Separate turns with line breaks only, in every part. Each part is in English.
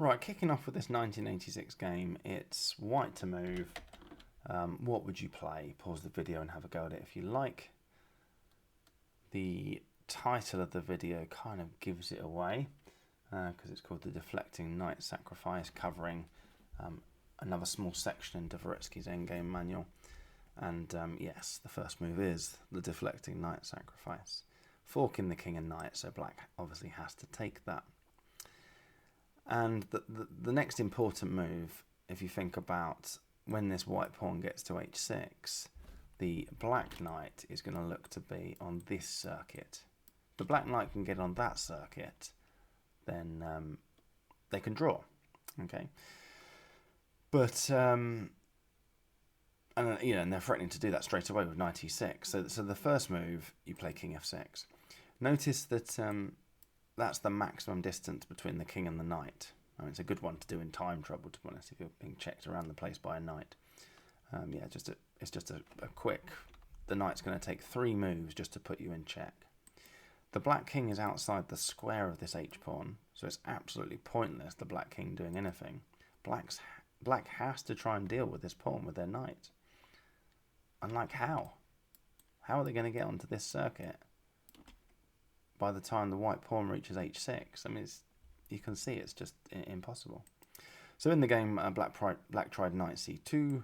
Right, kicking off with this 1986 game, it's white to move. What would you play? Pause the video and have a go at it if you like. The title of the video kind of gives it away because it's called the Deflecting Knight Sacrifice, covering another small section in Dvoretsky's endgame manual. And yes, the first move is the Deflecting Knight Sacrifice. Forking the king and knight, so black obviously has to take that. And the next important move, if you think about when this white pawn gets to h6, the black knight is going to look to be on this circuit. If the black knight can get on that circuit, then they can draw. Okay, but and they're threatening to do that straight away with knight e6. So the first move, you play king f6. Notice that that's the maximum distance between the king and the knight. I mean, it's a good one to do in time trouble, to be honest, if you're being checked around the place by a knight. It's just a quick... The knight's going to take 3 moves just to put you in check. The black king is outside the square of this h-pawn, so it's absolutely pointless, the black king doing anything. Black has to try and deal with this pawn with their knight. And how? How are they going to get onto this circuit by the time the white pawn reaches h6? I mean, you can see it's just impossible. So in the game, black tried knight c2,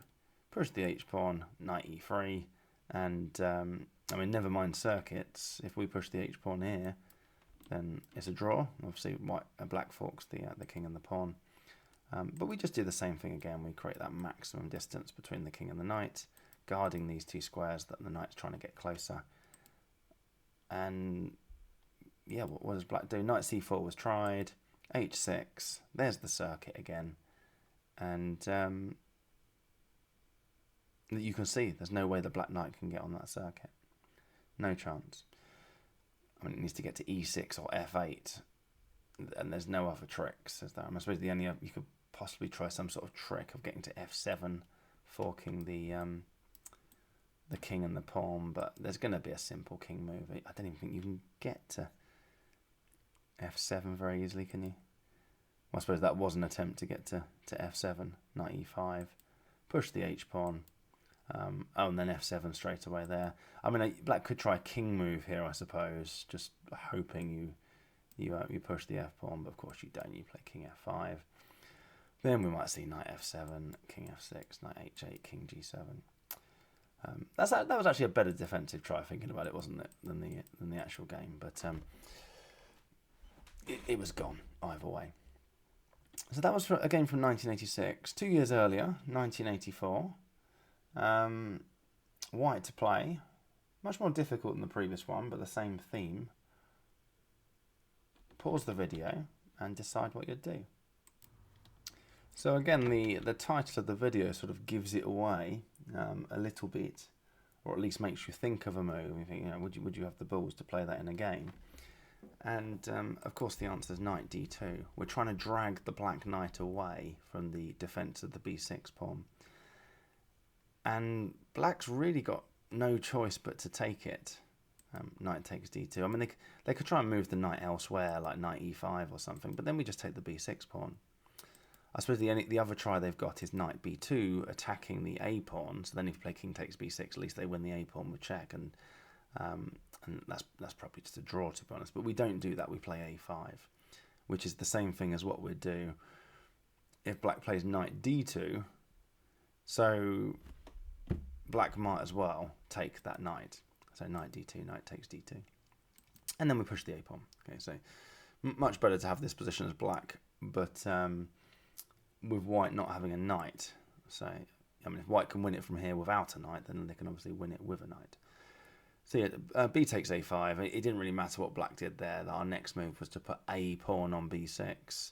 pushed the h-pawn, knight e3, and I mean, never mind circuits. If we push the h-pawn here, then it's a draw. Obviously, black forks the king and the pawn. But we just do the same thing again. We create that maximum distance between the king and the knight, guarding these 2 squares that the knight's trying to get closer. And yeah, what does black do? Knight c4 was tried, h6, there's the circuit again. And you can see there's no way the black knight can get on that circuit. No chance. I mean, it needs to get to e6 or f8, and there's no other tricks, is there? I suppose the only you could possibly try some sort of trick of getting to f7, forking the king and the pawn, but there's going to be a simple king move. I don't even think you can get to f7 very easily, can you? Well, I suppose that was an attempt to get to f7, knight e5, push the h-pawn, and then f7 straight away there. I mean, black could try a king move here, I suppose, just hoping you push the f-pawn, but of course you don't. You play king f5. Then we might see knight f7, king f6, knight h8, king g7. That was actually a better defensive try, thinking about it, wasn't it, than the actual game? But it was gone either way. So that was a game from 1986. 2 years earlier, 1984. White to play. Much more difficult than the previous one, but the same theme. Pause the video and decide what you'd do. So again, the title of the video sort of gives it away a little bit, or at least makes you think of a move. You think, would you have the balls to play that in a game? And of course the answer is knight d2. We're trying to drag the black knight away from the defense of the b6 pawn. And black's really got no choice but to take it. Knight takes d2. I mean, they could try and move the knight elsewhere, like knight e5 or something, but then we just take the b6 pawn. I suppose the other try they've got is knight b2, attacking the a pawn. So then if you play king takes b6, at least they win the a pawn with check, and that's probably just a draw, to be honest. But we don't do that. We play a5, which is the same thing as what we'd do if black plays knight d2. So black might as well take that knight. So knight d2, knight takes d2. And then we push the a pawn. Okay, so much better to have this position as black, but with white not having a knight. So, I mean, if white can win it from here without a knight, then they can obviously win it with a knight. So yeah, b takes a5. It didn't really matter what black did there. Our next move was to put a pawn on b6.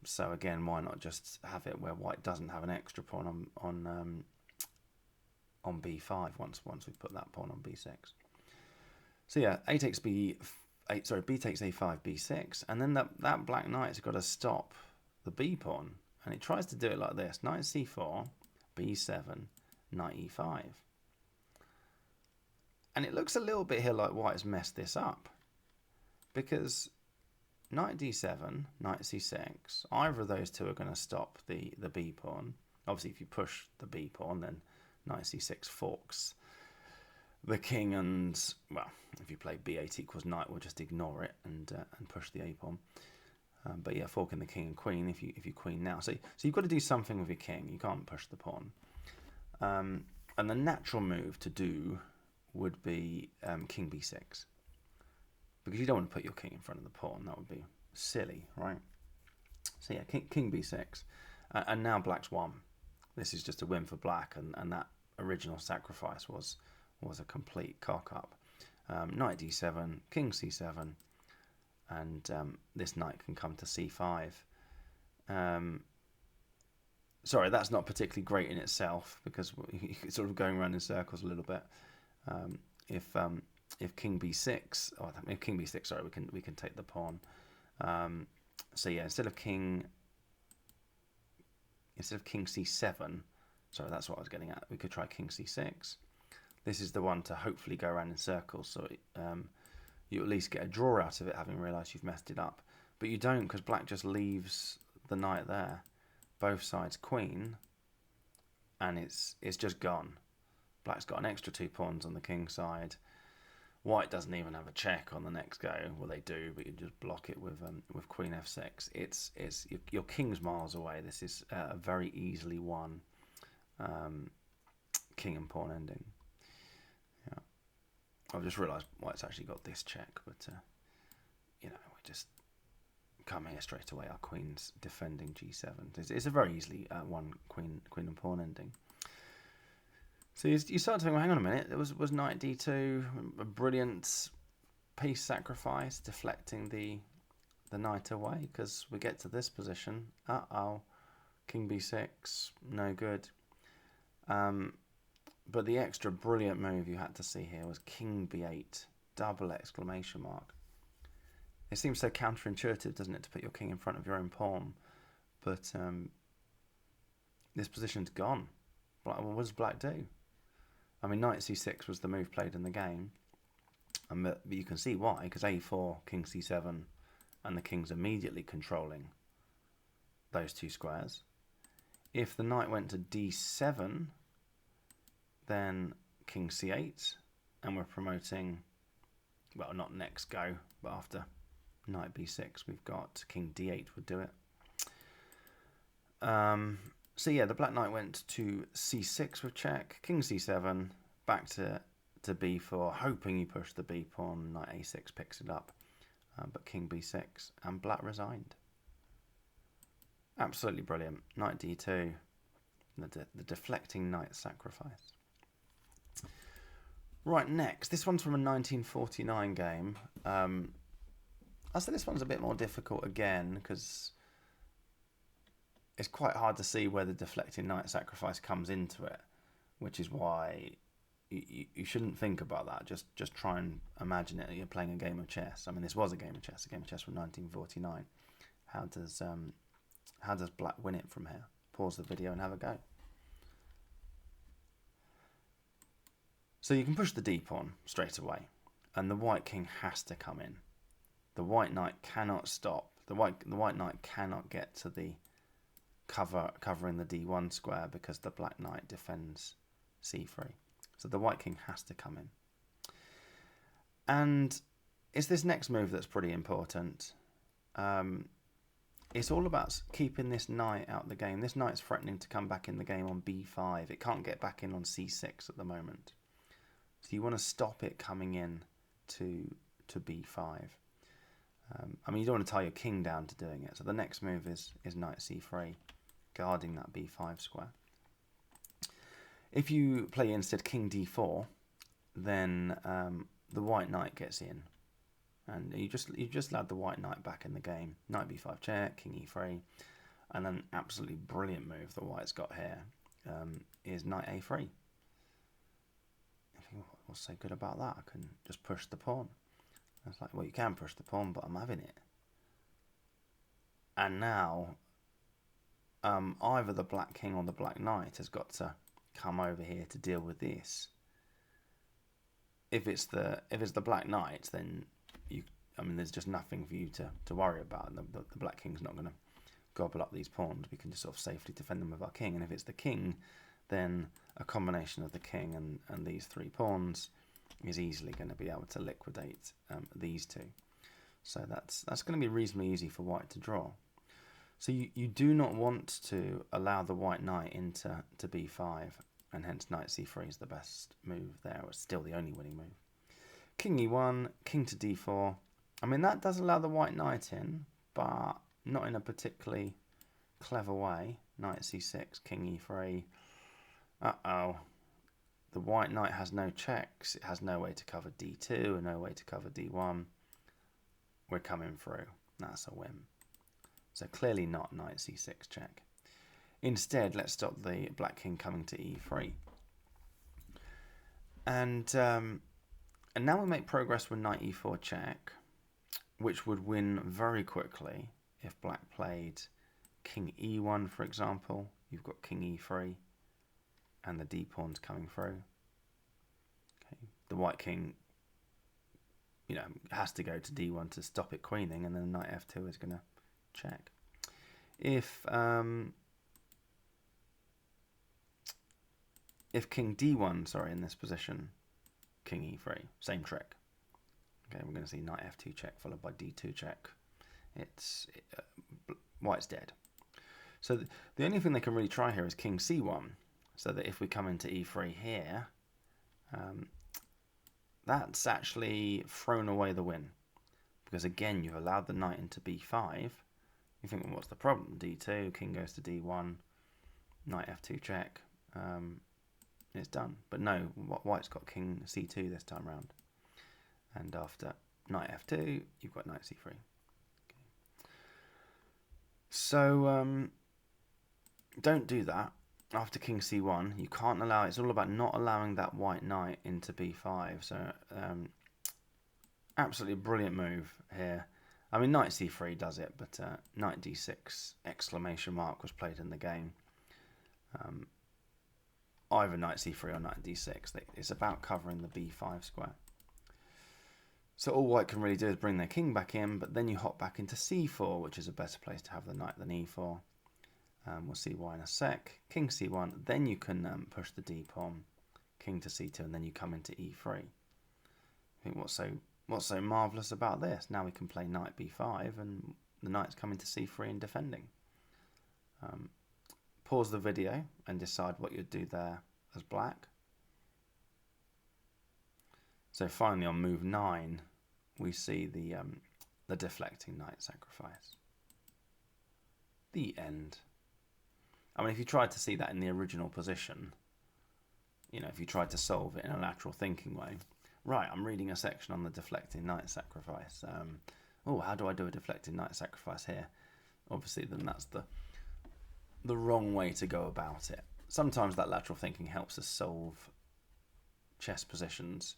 So again, why not just have it where white doesn't have an extra pawn on b5 once we put that pawn on b6. So yeah, b takes a5, b6, and then that black knight's got to stop the b pawn, and it tries to do it like this: knight c4, b7, knight e5. And it looks a little bit here like white has messed this up, because knight d7, knight c6. Either of those two are going to stop the b pawn. Obviously, if you push the b pawn, then knight c6 forks the king, and well, if you play b8 equals knight, we'll just ignore it and push the a pawn. But yeah, forking the king and queen if you queen now. So you've got to do something with your king. You can't push the pawn. And the natural move to do would be king b6, because you don't want to put your king in front of the pawn. That would be silly, right? So yeah, king b6, and now black's won. This is just a win for black, and that original sacrifice was a complete cock up. Knight d7, king c7, and this knight can come to c5. Sorry, that's not particularly great in itself, because it's sort of going around in circles a little bit. If king b6, or if king b6, sorry, we can take the pawn. So yeah, instead of king c7, sorry, that's what I was getting at. We could try king c6. This is the one to hopefully go around in circles, so you at least get a draw out of it, having realised you've messed it up. But you don't, because black just leaves the knight there. Both sides queen, and it's just gone. Black's got an extra 2 pawns on the king side. White doesn't even have a check on the next go. Well, they do, but you just block it with queen f6. It's your king's miles away. This is a very easily won king and pawn ending. Yeah, I've just realised White's actually got this check, but we just come here straight away. Our queen's defending g7. It's a very easily won queen and pawn ending. So you start to think, well, hang on a minute, it was knight d2, a brilliant piece sacrifice, deflecting the knight away, because we get to this position. King b6, no good. But the extra brilliant move you had to see here was king b8, double exclamation mark. It seems so counterintuitive, doesn't it, to put your king in front of your own pawn? But this position's gone. What does black do? I mean, knight c6 was the move played in the game, but you can see why, because a4, king c7, and the king's immediately controlling those 2 squares. If the knight went to d7, then king c8, and we're promoting, well, not next go, but after knight b6, we've got king d8 would do it. So yeah, the black knight went to c6 with check, king c7, back to b4, hoping you push the b pawn, knight a6 picks it up, but king b6, and black resigned. Absolutely brilliant. Knight d2, the deflecting knight sacrifice. Right, next, this one's from a 1949 game. I say this one's a bit more difficult again, because it's quite hard to see where the deflecting knight sacrifice comes into it, which is why you shouldn't think about that. Just try and imagine it. You're playing a game of chess. I mean, this was a game of chess from 1949. How does black win it from here? Pause the video and have a go. So you can push the d pawn straight away, and the white king has to come in. The white knight cannot stop. The white knight cannot get to the covering the d1 square, because the black knight defends c3. So the white king has to come in. And it's this next move that's pretty important. It's all about keeping this knight out of the game. This knight's threatening to come back in the game on b5. It can't get back in on c6 at the moment. So you want to stop it coming in to b5. I mean, you don't want to tie your king down to doing it. So the next move is knight c3, guarding that b5 square. If you play instead king d4, then the white knight gets in, and you just allowed the white knight back in the game. Knight b5 check, king e3, and then absolutely brilliant move that white's got here is knight a3. I think, what's so good about that? I can just push the pawn. It's like, well, you can push the pawn, but I'm having it. And now, either the black king or the black knight has got to come over here to deal with this. If it's the black knight, then I mean, there's just nothing for you to worry about. The black king's not going to gobble up these pawns. We can just sort of safely defend them with our king. And if it's the king, then a combination of the king and these 3 pawns is easily going to be able to liquidate these 2. So that's going to be reasonably easy for white to draw. So you do not want to allow the white knight into b5, and hence knight c3 is the best move there. It's still the only winning move. King e1, king to d4. I mean, that does allow the white knight in, but not in a particularly clever way. Knight c6, king e3. Uh-oh. The white knight has no checks. It has no way to cover d2 and no way to cover d1. We're coming through. That's a win. So clearly not knight c6 check. Instead, let's stop the black king coming to e3. And now we make progress with knight e4 check, which would win very quickly if black played king e1, for example. You've got king e3 and the d pawn's coming through. Okay. The white king, you know, has to go to d1 to stop it queening, and then knight f2 is going to check. If king d1, sorry, in this position, king e3, same trick. Okay, we're going to see knight f2 check followed by d2 check. White's dead. So the only thing they can really try here is king c1, so that if we come into e3 here, that's actually thrown away the win. Because again, you've allowed the knight into b5. You think, well, what's the problem? d2, king goes to d1, knight f2 check. It's done. But no, white's got king c2 this time round. And after knight f2, you've got knight c3. Okay. So don't do that. After king c1, you can't allow, it's all about not allowing that white knight into b5. So absolutely brilliant move here. I mean, knight c3 does it, but knight d6 exclamation mark was played in the game. Either knight c3 or knight d6. It's about covering the b5 square. So all white can really do is bring their king back in, but then you hop back into c4, which is a better place to have the knight than e4. We'll see why in a sec. King c1, then you can push the d pawn, king to c2, and then you come into e3. I think what's so marvellous about this? Now we can play knight b5, and the knight's coming to c3 and defending. Pause the video and decide what you'd do there as black. So finally on move 9, we see the deflecting knight sacrifice. The end. I mean, if you tried to see that in the original position, you know, if you tried to solve it in a lateral thinking way, right, I'm reading a section on the deflecting knight sacrifice. Oh, how do I do a deflecting knight sacrifice here? Obviously, then that's the wrong way to go about it. Sometimes that lateral thinking helps us solve chess positions,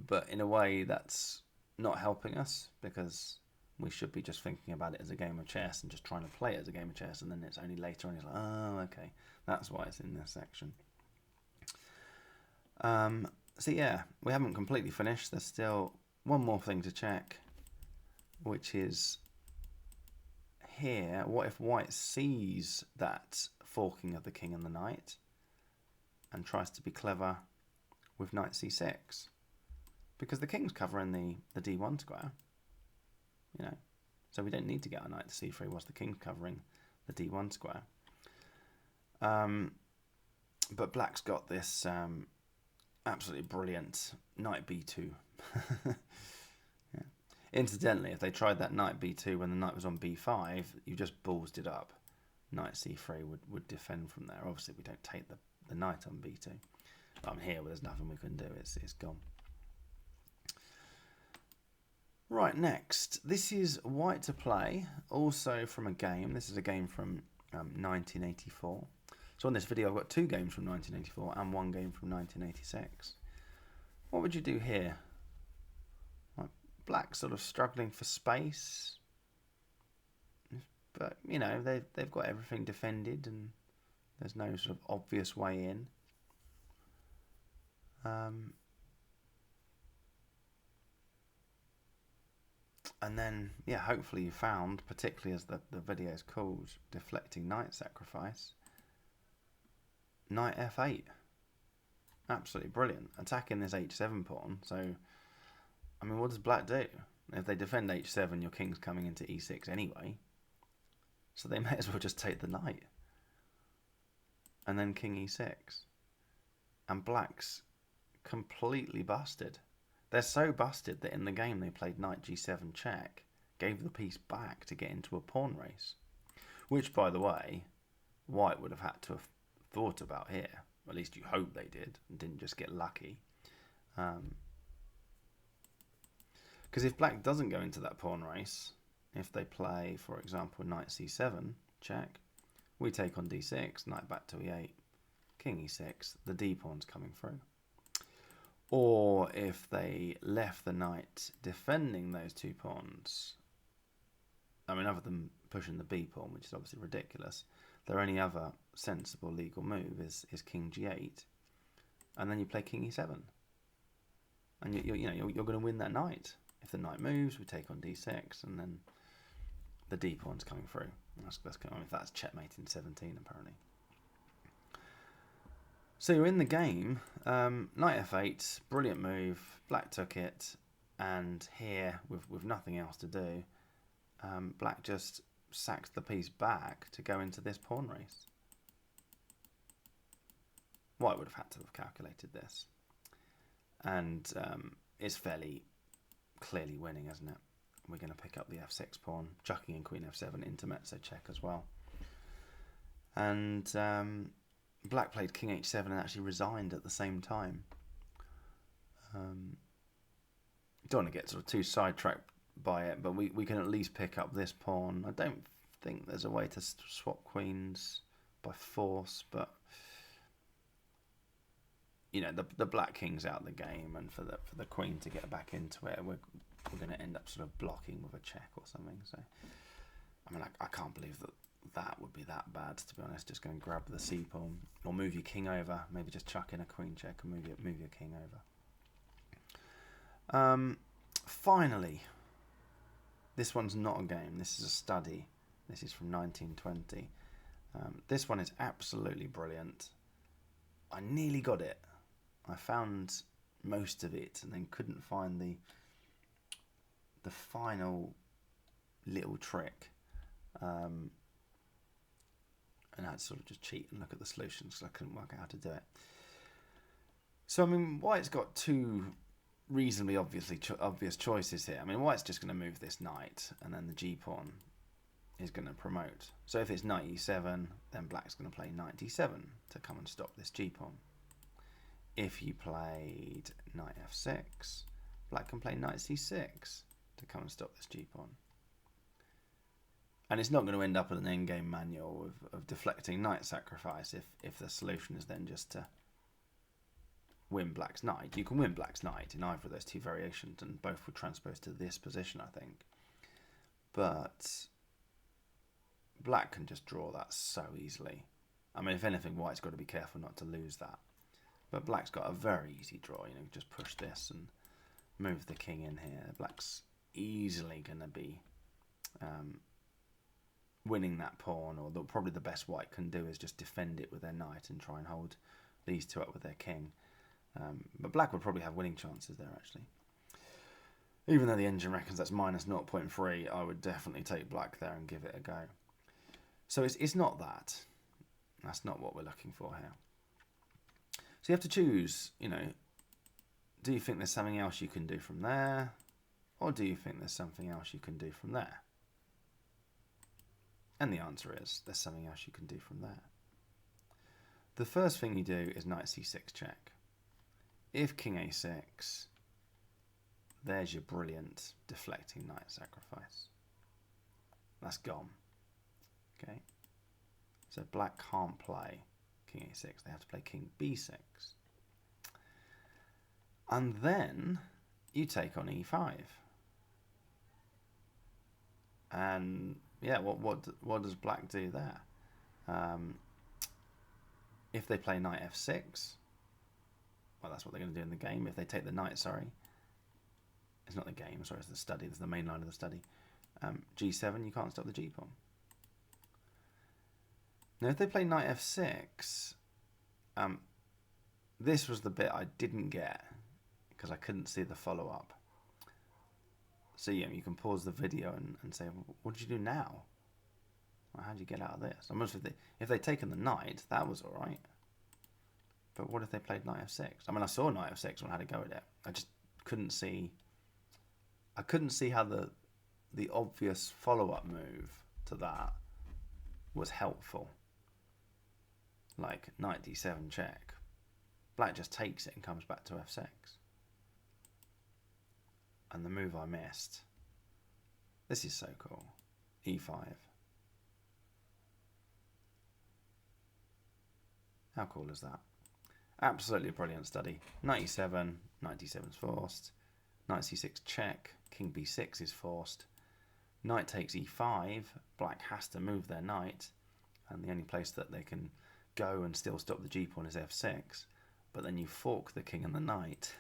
but in a way that's not helping us, because we should be just thinking about it as a game of chess and just trying to play it as a game of chess, and then it's only later on it's like, oh, okay, that's why it's in this section. So yeah, we haven't completely finished. There's still one more thing to check, which is here. What if white sees that forking of the king and the knight and tries to be clever with knight c6? Because the king's covering the d1 square, you know, so we don't need to get our knight to c3 whilst the king's covering the d1 square. But black's got this absolutely brilliant knight b2. Yeah. Incidentally, if they tried that knight b2 when the knight was on b5, you just ballsed it up. Knight c3 would defend from there. Obviously, we don't take the knight on b2. I'm here, but there's nothing we can do. It's gone. Right, next. This is white to play, also from a game. This is a game from 1984. So on this video, I've got 2 games from 1984 and 1 game from 1986. What would you do here? Like, black sort of struggling for space, but you know they've got everything defended and there's no sort of obvious way in. And then, yeah, hopefully you found, particularly as the video is called Deflecting Knight Sacrifice, Knight f8. Absolutely brilliant. Attacking this h7 pawn. So, I mean, what does black do? If they defend h7, your king's coming into e6 anyway. So they may as well just take the knight. And then king e6. And black's completely busted. They're so busted that in the game they played knight g7 check, gave the piece back to get into a pawn race. Which, by the way, white would have had to have thought about here. At least you hope they did, and didn't just get lucky. Because if black doesn't go into that pawn race, if they play, for example, knight c7, check, we take on d6, knight back to e8, king e6, the d pawn's coming through. Or if they left the knight defending those two pawns, I mean, other than pushing the b pawn, which is obviously ridiculous, their only other sensible legal move is king g8, and then you play king e7, and you're going to win that knight. If the knight moves, we take on d6, and then the d pawn's coming through. That's checkmate in 17 apparently. So you're in the game. Knight f8, brilliant move. Black took it, and here with nothing else to do, black just sacks the piece back to go into this pawn race. White would have had to have calculated this, and it's fairly clearly winning, isn't it? We're going to pick up the f6 pawn, chucking in queen f7, intermezzo check as well. And black played king h7 and actually resigned at the same time. Don't want to get sort of too sidetracked by it, but we can at least pick up this pawn. I don't think there's a way to swap queens by force, but you know, the black king's out of the game, and for the queen to get back into it, we're going to end up sort of blocking with a check or something. So, I mean, I can't believe that would be that bad, to be honest. Just go and grab the c pawn, or move your king over. Maybe just chuck in a queen check and move your king over. Finally, this one's not a game. This is a study. This is from 1920. This one is absolutely brilliant. I nearly got it. I found most of it and then couldn't find the final little trick. And I had to sort of just cheat and look at the solutions because I couldn't work out how to do it. So, I mean, white's got two reasonably obvious choices here. I mean, white's just going to move this knight, and then the g-pawn is going to promote. So if it's knight e7, then black's going to play knight d7 to come and stop this g-pawn. If you played knight f6, black can play knight c6 to come and stop this g-pawn. And it's not going to end up in an endgame manual of deflecting knight sacrifice if the solution is then just to win black's knight. You can win black's knight in either of those two variations, and both would transpose to this position, I think. But black can just draw that so easily. I mean, if anything, white's got to be careful not to lose that. But black's got a very easy draw. You know, just push this and move the king in here. Black's easily going to be winning that pawn, or probably the best white can do is just defend it with their knight and try and hold these two up with their king. But black would probably have winning chances there, actually. Even though the engine reckons that's minus 0.3, I would definitely take black there and give it a go. So it's not that. That's not what we're looking for here. So you have to choose, you know, do you think there's something else you can do from there? Or do you think there's something else you can do from there? And the answer is, there's something else you can do from there. The first thing you do is knight c6 check. If king a6, there's your brilliant deflecting knight sacrifice. That's gone. Okay. So black can't play king a6. They have to play king b6. And then you take on e5. And yeah, what does black do there? If they play knight f6, well, that's what they're going to do in the game. If they take the knight, sorry. It's not the game, sorry, it's the study. It's the main line of the study. G7, you can't stop the G pawn. Now, if they play knight f6, this was the bit I didn't get because I couldn't see the follow-up. So, yeah, you can pause the video and say, well, what did you do now? Well, how did you get out of this? I must have, if they'd taken the knight, that was all right. But what if they played knight f6? I mean, I saw knight f6 when I had to go with it. I just couldn't see. I couldn't see how the obvious follow-up move to that was helpful. Like knight d7 check. Black just takes it and comes back to f6. And the move I missed. This is so cool. e5. How cool is that? Absolutely brilliant study. Knight e7, knight d7 is forced. Knight c6 check, king b6 is forced. Knight takes e5, black has to move their knight, and the only place that they can go and still stop the g-pawn is f6, but then you fork the king and the knight,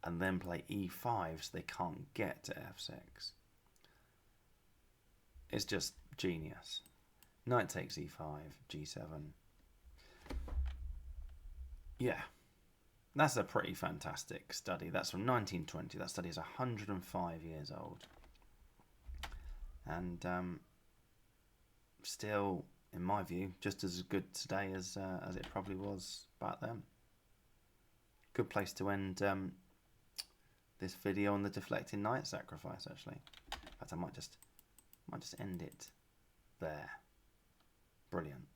and then play e5 so they can't get to f6. It's just genius. Knight takes e5, g7. Yeah, that's a pretty fantastic study. That's from 1920. That study is 105 years old. And still, in my view, just as good today as it probably was back then. Good place to end this video on the deflecting knight sacrifice, actually. In fact, I might just end it there. Brilliant.